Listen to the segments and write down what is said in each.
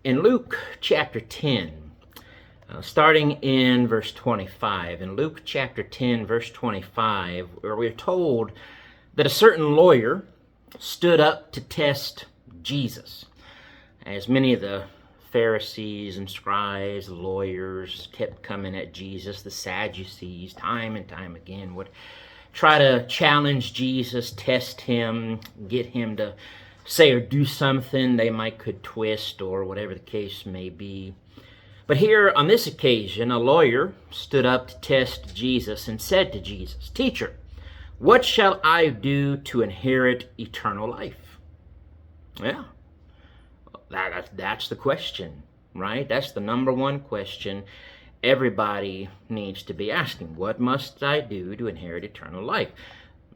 In Luke chapter 10, starting in verse 25, in Luke chapter 10, verse 25, where we're told that a certain lawyer stood up to test Jesus. As many of the Pharisees and scribes, lawyers kept coming at Jesus, the Sadducees, time and time again, would try to challenge Jesus, test him, get him to say or do something they might could twist or whatever the case may be. But here on this occasion, a lawyer stood up to test Jesus and said to Jesus, "Teacher, what shall I do to inherit eternal life?" Yeah, that's the question, right? That's the number one question everybody needs to be asking. What must I do to inherit eternal life?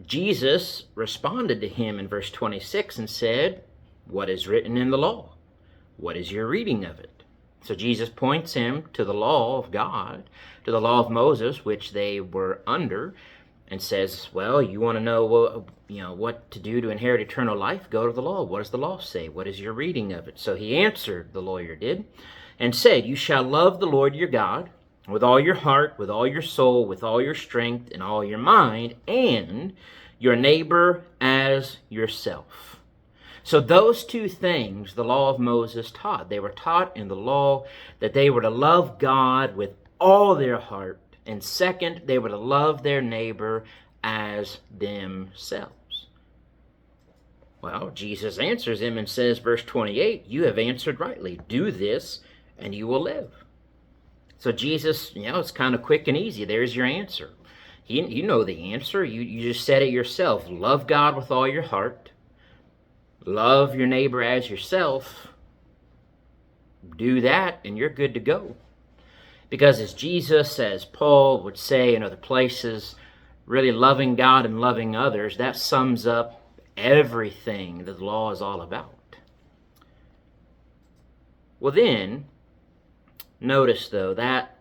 Jesus responded to him in verse 26 and said, "What is written in the law? What is your reading of it?" So Jesus points him to the law of God, to the law of Moses, which they were under, and says, well, you want to know what to do to inherit eternal life? Go to the law. What does the law say? What is your reading of it? So he answered, the lawyer did, and said, "You shall love the Lord your God with all your heart, with all your soul, with all your strength, and all your mind, and your neighbor as yourself." So those two things the law of Moses taught. They were taught in the law that they were to love God with all their heart, and second, they were to love their neighbor as themselves. Well, Jesus answers him and says, verse 28, "You have answered rightly. Do this, and you will live." So Jesus, it's kind of quick and easy. There's your answer. You know the answer. You just said it yourself. Love God with all your heart. Love your neighbor as yourself. Do that, and you're good to go. Because as Jesus, as Paul would say in other places, really loving God and loving others, that sums up everything that the law is all about. Well then, notice though, that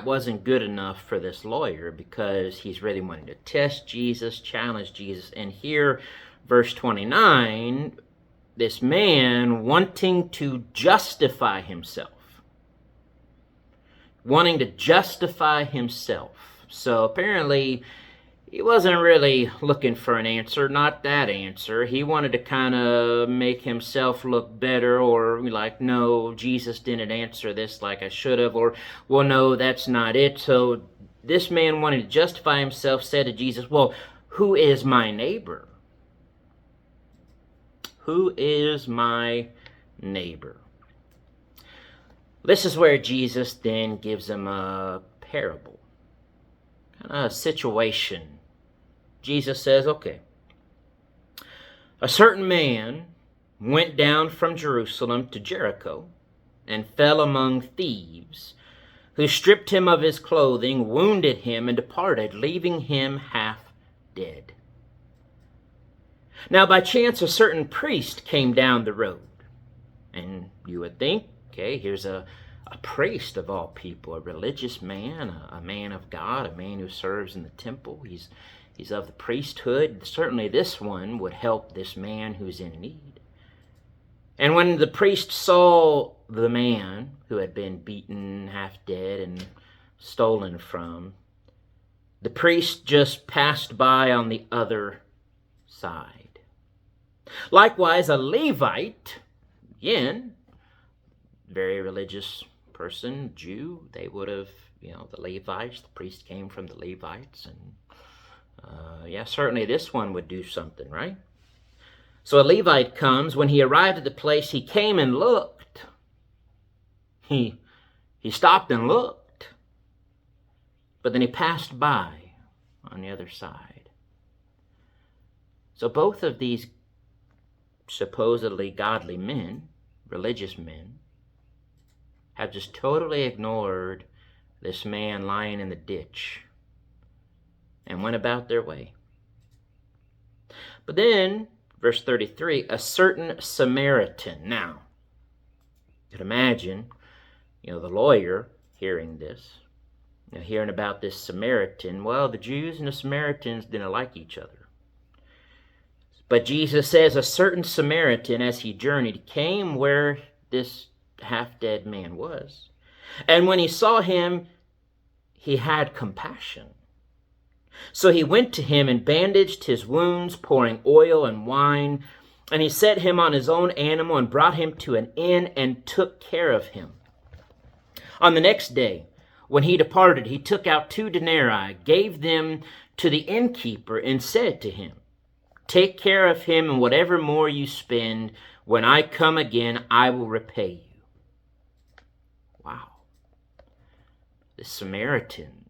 wasn't good enough for this lawyer, because he's really wanting to test Jesus, challenge Jesus. And here, verse 29, this man wanting to justify himself. Wanting to justify himself. So apparently, he wasn't really looking for an answer, not that answer. He wanted to kind of make himself look better, or like, no, Jesus didn't answer this like I should have, or, well, no, that's not it. So this man wanted to justify himself, said to Jesus, well, who is my neighbor? Who is my neighbor? This is where Jesus then gives him a parable, a situation. Jesus says, okay, a certain man went down from Jerusalem to Jericho and fell among thieves, who stripped him of his clothing, wounded him, and departed, leaving him half dead. Now by chance a certain priest came down the road, and you would think, okay, here's a priest of all people, a religious man, a man of God, a man who serves in the temple. He's of the priesthood. Certainly this one would help this man who's in need. And when the priest saw the man who had been beaten, half dead, and stolen from, the priest just passed by on the other side. Likewise, a Levite, again, very religious person, Jew, they would have, the Levites, the priest came from the Levites, and certainly this one would do something, right? So a Levite comes. When he arrived at the place, he came and looked. He stopped and looked, but then he passed by on the other side. So both of these supposedly godly men, religious men, have just totally ignored this man lying in the ditch and went about their way. But then, verse 33, a certain Samaritan. Now, you can imagine, the lawyer hearing this, hearing about this Samaritan. Well, the Jews and the Samaritans didn't like each other. But Jesus says, a certain Samaritan, as he journeyed, came where this half-dead man was. And when he saw him, he had compassion. So he went to him and bandaged his wounds, pouring oil and wine. And he set him on his own animal and brought him to an inn and took care of him. On the next day, when he departed, he took out 2 denarii, gave them to the innkeeper, and said to him, "Take care of him, and whatever more you spend, when I come again, I will repay you." Wow. The Samaritan,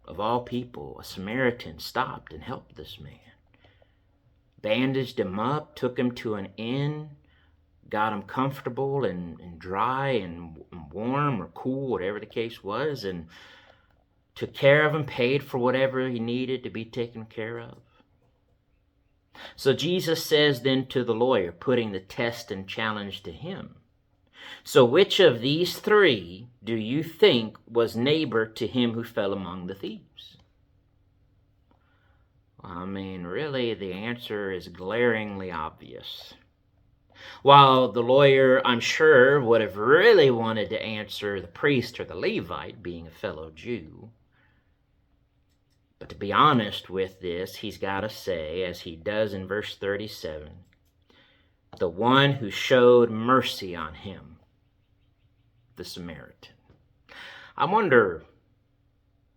of all people, a Samaritan stopped and helped this man. Bandaged him up, took him to an inn, got him comfortable and dry and warm or cool, whatever the case was, and took care of him, paid for whatever he needed to be taken care of. So Jesus says then to the lawyer, putting the test and challenge to him, "So which of these 3 do you think was neighbor to him who fell among the thieves?" I mean, really, the answer is glaringly obvious. While the lawyer, I'm sure, would have really wanted to answer the priest or the Levite, being a fellow Jew. But to be honest with this, he's got to say, as he does in verse 37, the one who showed mercy on him, the Samaritan. I wonder,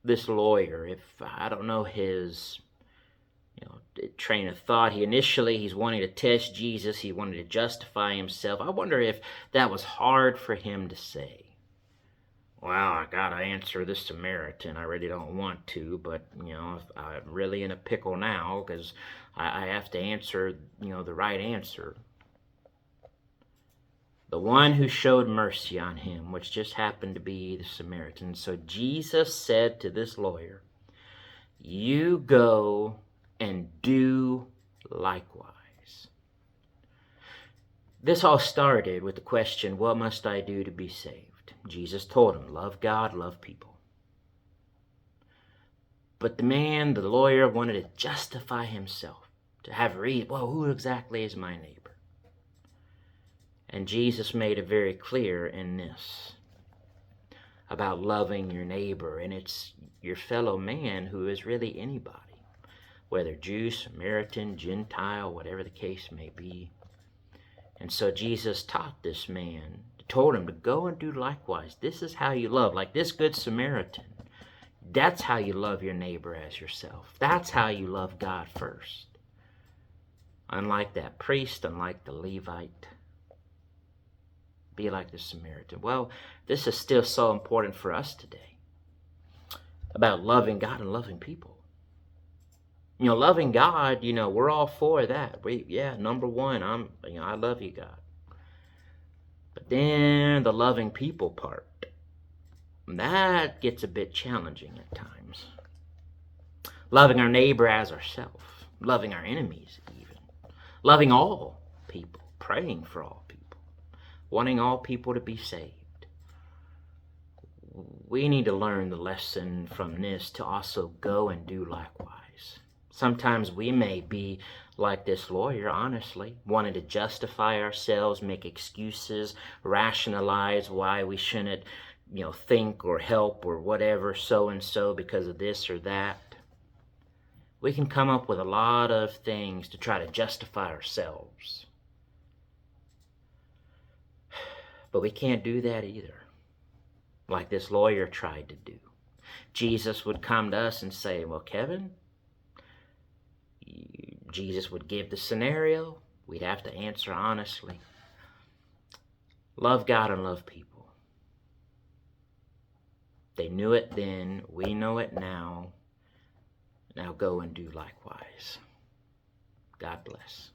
this lawyer, if, I don't know, his train of thought. He's wanting to test Jesus. He wanted to justify himself. I wonder if that was hard for him to say. Well, I gotta answer this Samaritan. I really don't want to, but I'm really in a pickle now because I have to answer, the right answer. The one who showed mercy on him, which just happened to be the Samaritan. So Jesus said to this lawyer, "You go and do likewise." This all started with the question, what must I do to be saved? Jesus told him, love God, love people. But the lawyer, wanted to justify himself, to have reason. Well, who exactly is my neighbor? And Jesus made it very clear in this about loving your neighbor, and it's your fellow man who is really anybody. Whether Jew, Samaritan, Gentile, whatever the case may be. And so Jesus taught this man, told him to go and do likewise. This is how you love, like this good Samaritan. That's how you love your neighbor as yourself. That's how you love God first. Unlike that priest, unlike the Levite. Be like the Samaritan. Well, this is still so important for us today. About loving God and loving people. Loving God, we're all for that. Number one, I love you, God. But then the loving people part, that gets a bit challenging at times. Loving our neighbor as ourselves, loving our enemies even, loving all people, praying for all people, wanting all people to be saved. We need to learn the lesson from this to also go and do likewise. Sometimes we may be like this lawyer, honestly, wanting to justify ourselves, make excuses, rationalize why we shouldn't, think or help or whatever, so-and-so because of this or that. We can come up with a lot of things to try to justify ourselves. But we can't do that either, like this lawyer tried to do. Jesus would come to us and say, well, Kevin, Jesus would give the scenario. We'd have to answer honestly. Love God and love people. They knew it then. We know it now. Now go and do likewise. God bless.